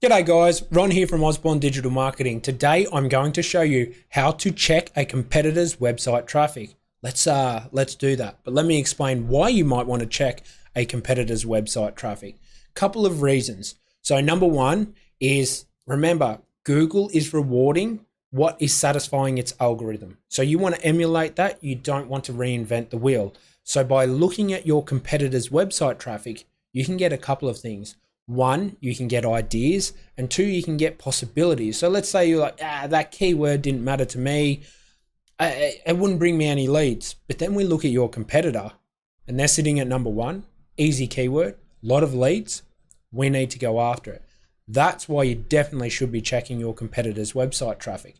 G'day guys, Ron here from Osborne Digital Marketing. Today I'm going to show you how to check a competitor's website traffic. Let's do that. But let me explain why you might want to check a competitor's website traffic. Couple of reasons. So number one is, remember, Google is rewarding what is satisfying its algorithm. So you want to emulate that. You don't want to reinvent the wheel. So by looking at your competitor's website traffic, you can get a couple of things. One, you can get ideas, and two, you can get possibilities. So let's say you're like, that keyword didn't matter to me. It wouldn't bring me any leads. But then we look at your competitor and they're sitting at number one, easy keyword, a lot of leads. We need to go after it. That's why you definitely should be checking your competitor's website traffic.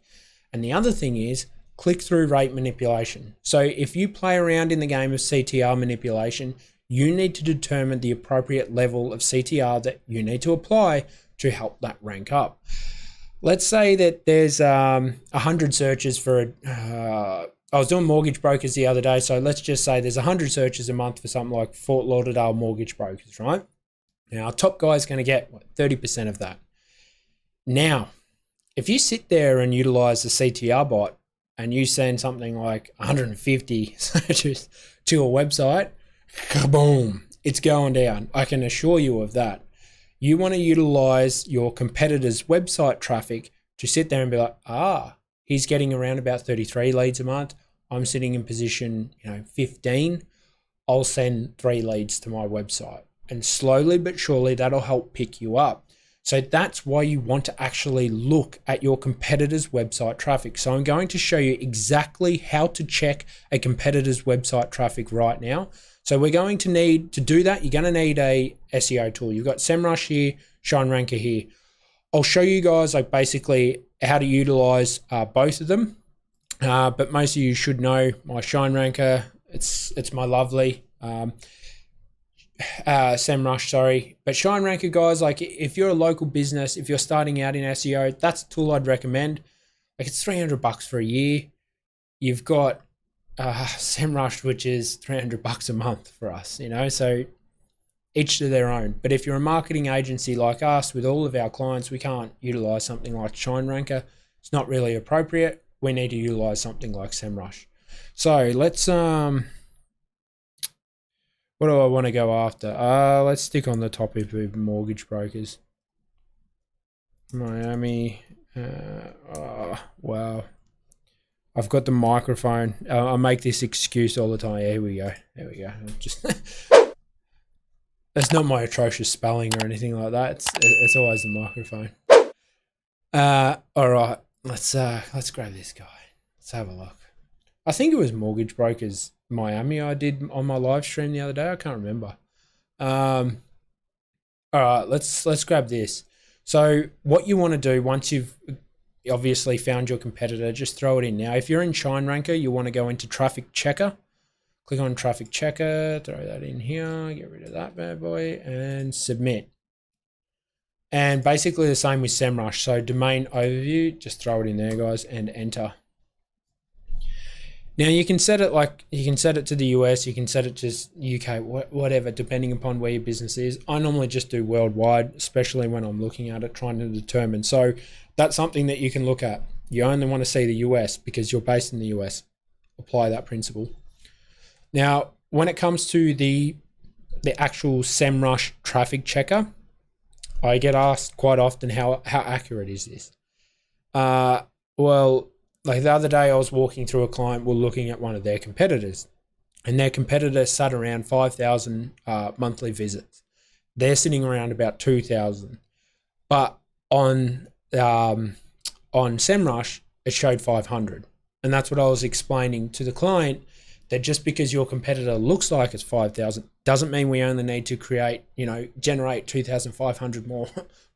And the other thing is click-through rate manipulation. So if you play around in the game of CTR manipulation, you need to determine the appropriate level of CTR that you need to apply to help that rank up. Let's say that there's 100 searches for, I was doing mortgage brokers the other day, so let's just say there's 100 searches a month for something like Fort Lauderdale mortgage brokers, right? Now, our top guy is going to get 30% of that. Now, if you sit there and utilize the CTR bot and you send something like 150 searches to a website, kaboom, it's going down. I can assure you of that. You want to utilize your competitor's website traffic to sit there and be like, he's getting around about 33 leads a month. I'm sitting in position, 15. I'll send 3 leads to my website. And slowly but surely that'll help pick you up. So that's why you want to actually look at your competitor's website traffic. So I'm going to show you exactly how to check a competitor's website traffic right now. So we're going to need to do that. You're going to need a SEO tool. You've got SEMrush here, ShineRanker here. I'll show you guys basically how to utilize both of them. But most of you should know my ShineRanker. It's my lovely SEMrush, sorry. But ShineRanker, guys, like if you're a local business, if you're starting out in SEO, that's a tool I'd recommend. Like it's $300 for a year. You've got SEMrush, which is $300 a month for us, so each to their own. But if you're a marketing agency like us with all of our clients, we can't utilize something like ShineRanker. It's not really appropriate. We need to utilize something like SEMrush. So let's what do I want to go after? Let's stick on the topic of mortgage brokers. Miami. Wow. I've got the microphone. I make this excuse all the time. Here we go. There we go. Just that's not my atrocious spelling or anything like that. It's always the microphone. All right. Let's grab this guy. Let's have a look. I think it was Mortgage Brokers Miami I did on my live stream the other day. I can't remember. All right. Let's grab this. So what you want to do once you've obviously found your competitor, just throw it in. Now, if you're in ShineRanker, you want to go into Traffic Checker. Click on Traffic Checker, throw that in here, get rid of that bad boy, and submit. And basically the same with SEMrush. So domain overview, just throw it in there, guys, and enter. Now you can set it to the US, you can set it to UK, whatever, depending upon where your business is. I normally just do worldwide, especially when I'm looking at it, trying to determine. So that's something that you can look at. You only want to see the US because you're based in the US. Apply that principle. Now, when it comes to the actual SEMrush traffic checker, I get asked quite often how accurate is this? Well, like the other day I was walking through a client, we're looking at one of their competitors, and their competitor sat around 5,000 monthly visits. They're sitting around about 2,000. But on SEMrush, it showed 500. And that's what I was explaining to the client, that just because your competitor looks like it's 5,000 doesn't mean we only need to generate 2,500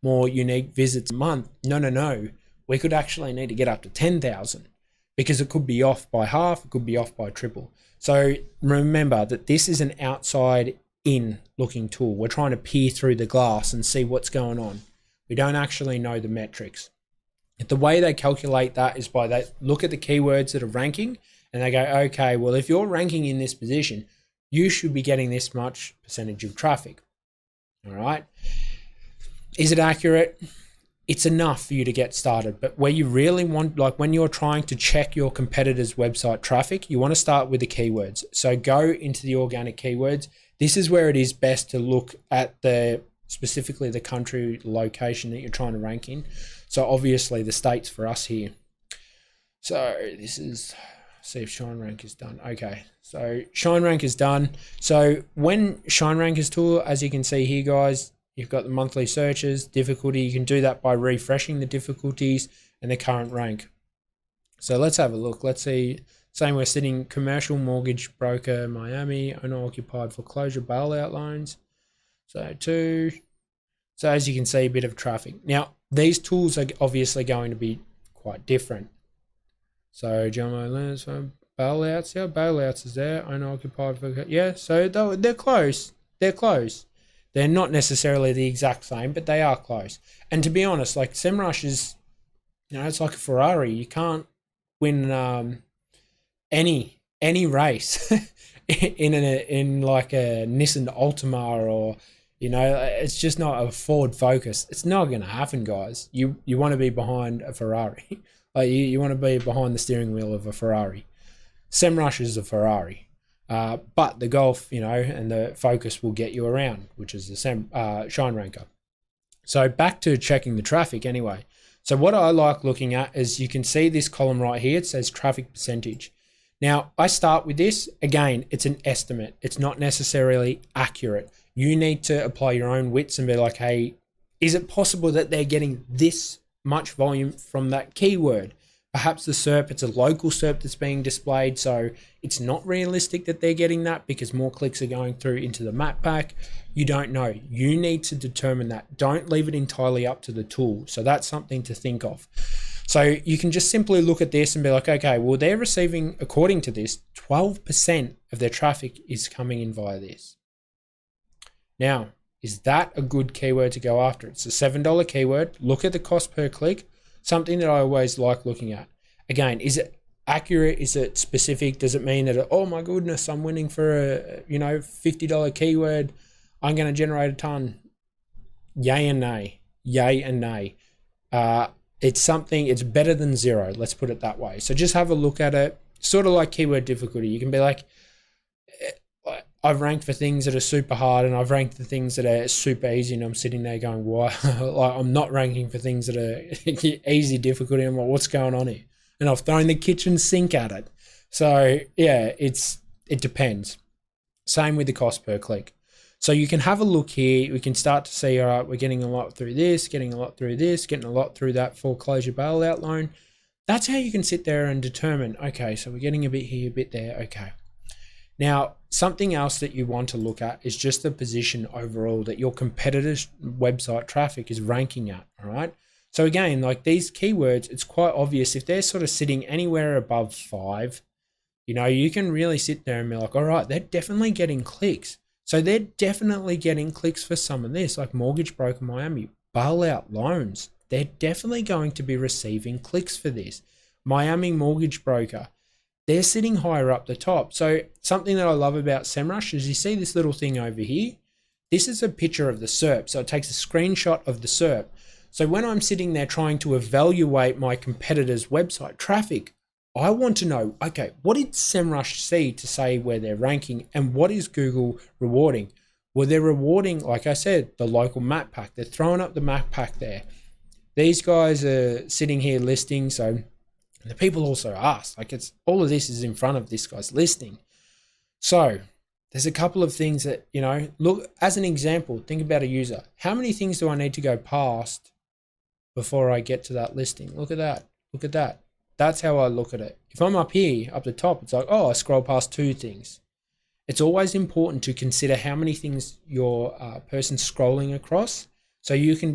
more unique visits a month. No. We could actually need to get up to 10,000 because it could be off by half, it could be off by triple. So remember that this is an outside in looking tool. We're trying to peer through the glass and see what's going on. We don't actually know the metrics. The way they calculate that is by they look at the keywords that are ranking and they go, okay, well, if you're ranking in this position, you should be getting this much percentage of traffic. All right. Is it accurate? it's enough for you to get started. But where you really want, like when you're trying to check your competitors' website traffic, you want to start with the keywords. So go into the organic keywords. This is where it is best to look at specifically the country location that you're trying to rank in. So obviously the states for us here. So this is, see if Shine Rank is done. Okay, so Shine Rank is done. So when Shine Rank is tool, as you can see here, guys, you've got the monthly searches, difficulty. You can do that by refreshing the difficulties and the current rank. So let's have a look. Let's see. Saying we're sitting commercial mortgage broker, Miami, owner occupied foreclosure bailout loans. So as you can see, a bit of traffic. Now, these tools are obviously going to be quite different. So John Learns from bailouts. Yeah, bailouts is there. Owner occupied for, yeah. So they're close. They're close. They're not necessarily the exact same, but they are close. And to be honest, like SEMrush is, it's like a Ferrari. You can't win any race in like a Nissan Altima or, it's just not a Ford Focus. It's not going to happen, guys. You want to be behind a Ferrari. Like you want to be behind the steering wheel of a Ferrari. SEMrush is a Ferrari. But the Golf, and the Focus will get you around, which is the Shine Ranker. So back to checking the traffic anyway. So what I like looking at is you can see this column right here. It says traffic percentage. Now I start with this. Again, it's an estimate. It's not necessarily accurate. You need to apply your own wits and be like, hey, is it possible that they're getting this much volume from that keyword? Perhaps the SERP, it's a local SERP that's being displayed, so it's not realistic that they're getting that because more clicks are going through into the map pack. You don't know. You need to determine that. Don't leave it entirely up to the tool. So that's something to think of. So you can just simply look at this and be like, okay, well, they're receiving, according to this, 12% of their traffic is coming in via this. Now, is that a good keyword to go after? It's a $7 keyword. Look at the cost per click. Something that I always like looking at. Again, is it accurate? Is it specific? Does it mean that, oh my goodness, I'm winning for a $50 keyword, I'm going to generate a ton? Yay and nay. Yay and nay. It's better than zero. Let's put it that way. So just have a look at it. Sort of like keyword difficulty. You can be like, I've ranked for things that are super hard and I've ranked the things that are super easy, and I'm sitting there going, why? Like I'm not ranking for things that are easy difficulty. I'm like, what's going on here? And I've thrown the kitchen sink at it. So yeah, it depends. Same with the cost per click. So you can have a look here. We can start to see, all right, we're getting a lot through this, getting a lot through this, getting a lot through that foreclosure bailout loan. That's how you can sit there and determine, okay, so we're getting a bit here, a bit there. Okay. Now, something else that you want to look at is just the position overall that your competitor's website traffic is ranking at, all right? So again, like these keywords, it's quite obvious if they're sort of sitting anywhere above 5, you can really sit there and be like, all right, they're definitely getting clicks. So they're definitely getting clicks for some of this, like Mortgage Broker Miami, bailout loans. They're definitely going to be receiving clicks for this. Miami Mortgage Broker. They're sitting higher up the top. So something that I love about SEMrush is you see this little thing over here. This is a picture of the SERP. So it takes a screenshot of the SERP. So when I'm sitting there trying to evaluate my competitor's website traffic, I want to know, okay, what did SEMrush see to say where they're ranking and what is Google rewarding? Well, they're rewarding, like I said, the local map pack. They're throwing up the map pack there. These guys are sitting here listing. So the people also ask, like it's all of this is in front of this guy's listing. So there's a couple of things that, look, as an example, think about a user. How many things do I need to go past before I get to that listing? Look at that. Look at that. That's how I look at it. If I'm up here, up the top, it's like, oh, I scroll past 2 things. It's always important to consider how many things your person's scrolling across so you can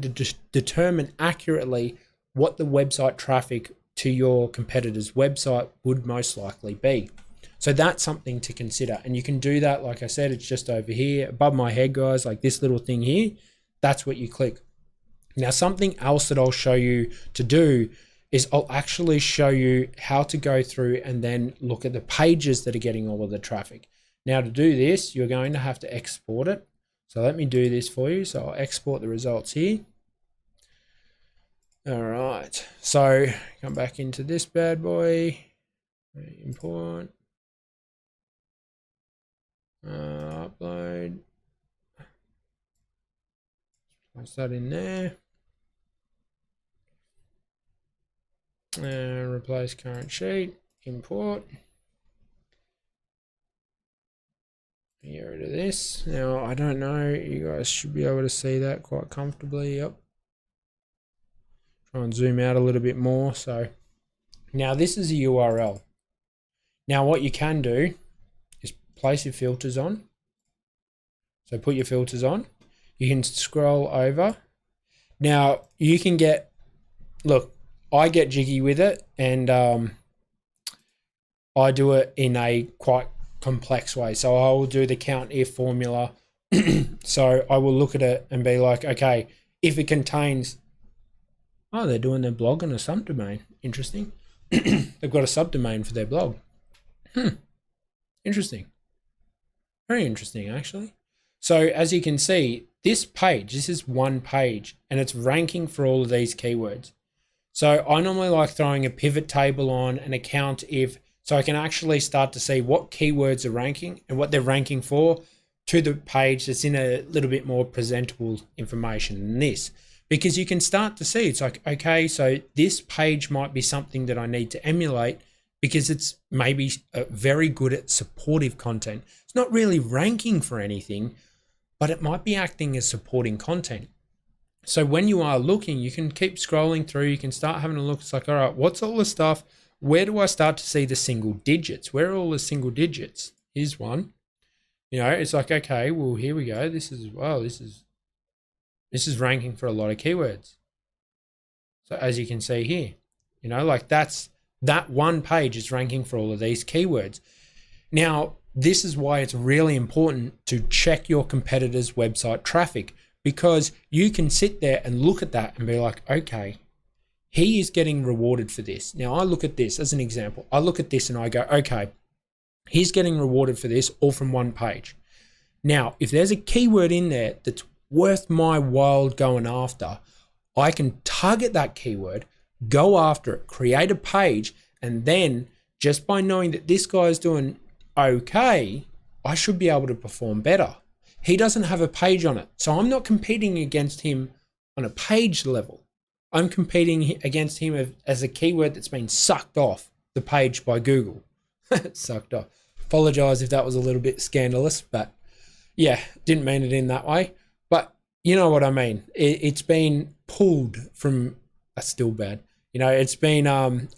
determine accurately what the website traffic to your competitor's website would most likely be. So that's something to consider. And you can do that, like I said, it's just over here above my head, guys, like this little thing here. That's what you click. Now, something else that I'll show you to do is I'll actually show you how to go through and then look at the pages that are getting all of the traffic. Now, to do this, you're going to have to export it. So let me do this for you. So I'll export the results here. All right, so come back into this bad boy, import, upload, place that in there, replace current sheet, import. Get rid of this. Now, I don't know, you guys should be able to see that quite comfortably. Yep. Try and zoom out a little bit more. So now this is a URL. Now what you can do is place your filters on. So put your filters on. You can scroll over. Now you can get, look, I get jiggy with it, and I do it in a quite complex way. So I will do the count if formula. So I will look at it and be like, okay, if it contains, oh, they're doing their blog on a subdomain. Interesting. They've got a subdomain for their blog. Interesting. Very interesting, actually. So as you can see, this page, this is one page, and it's ranking for all of these keywords. So I normally like throwing a pivot table on an account if, so I can actually start to see what keywords are ranking and what they're ranking for to the page that's in a little bit more presentable information than this. Because you can start to see, it's like, okay, so this page might be something that I need to emulate because it's maybe very good at supportive content. It's not really ranking for anything, but it might be acting as supporting content. So when you are looking, you can keep scrolling through, you can start having a look. It's like, all right, what's all the stuff? Where do I start to see the single digits? Where are all the single digits? Here's one. You know, it's like, okay, well, here we go. This is, wow, this is ranking for a lot of keywords. So as you can see here, you know, like that one page is ranking for all of these keywords. Now, this is why it's really important to check your competitors' website traffic, because you can sit there and look at that and be like, okay, he is getting rewarded for this. Now I look at this as an example. I look at this and I go, okay, he's getting rewarded for this all from one page. Now, if there's a keyword in there that's worth my while going after, I can target that keyword, go after it, create a page, and then just by knowing that this guy is doing okay, I should be able to perform better. He doesn't have a page on it, so I'm not competing against him on a page level. I'm competing against him as a keyword that's been sucked off the page by Google. Sucked off. Apologize if that was a little bit scandalous, but yeah, didn't mean it in that way. But you know what I mean. It's been pulled from, that's still bad. You know, it's been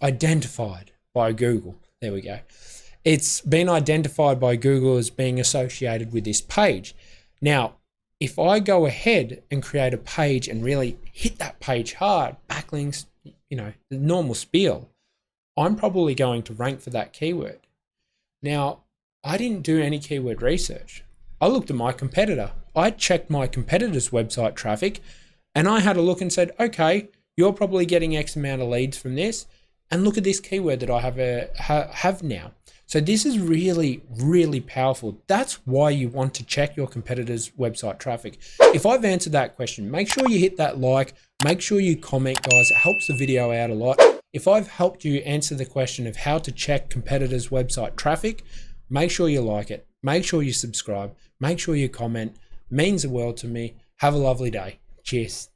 identified by Google. There we go. It's been identified by Google as being associated with this page. Now, if I go ahead and create a page and really hit that page hard, backlinks, you know, the normal spiel, I'm probably going to rank for that keyword. Now, I didn't do any keyword research. I looked at my competitor. I checked my competitor's website traffic, and I had a look and said, okay, you're probably getting X amount of leads from this, and look at this keyword that I have now. So this is really, really powerful. That's why you want to check your competitor's website traffic. If I've answered that question, make sure you hit that like, make sure you comment, guys. It helps the video out a lot. If I've helped you answer the question of how to check competitors' website traffic, make sure you like it. Make sure you subscribe. Make sure you comment. It means the world to me. Have a lovely day. Cheers.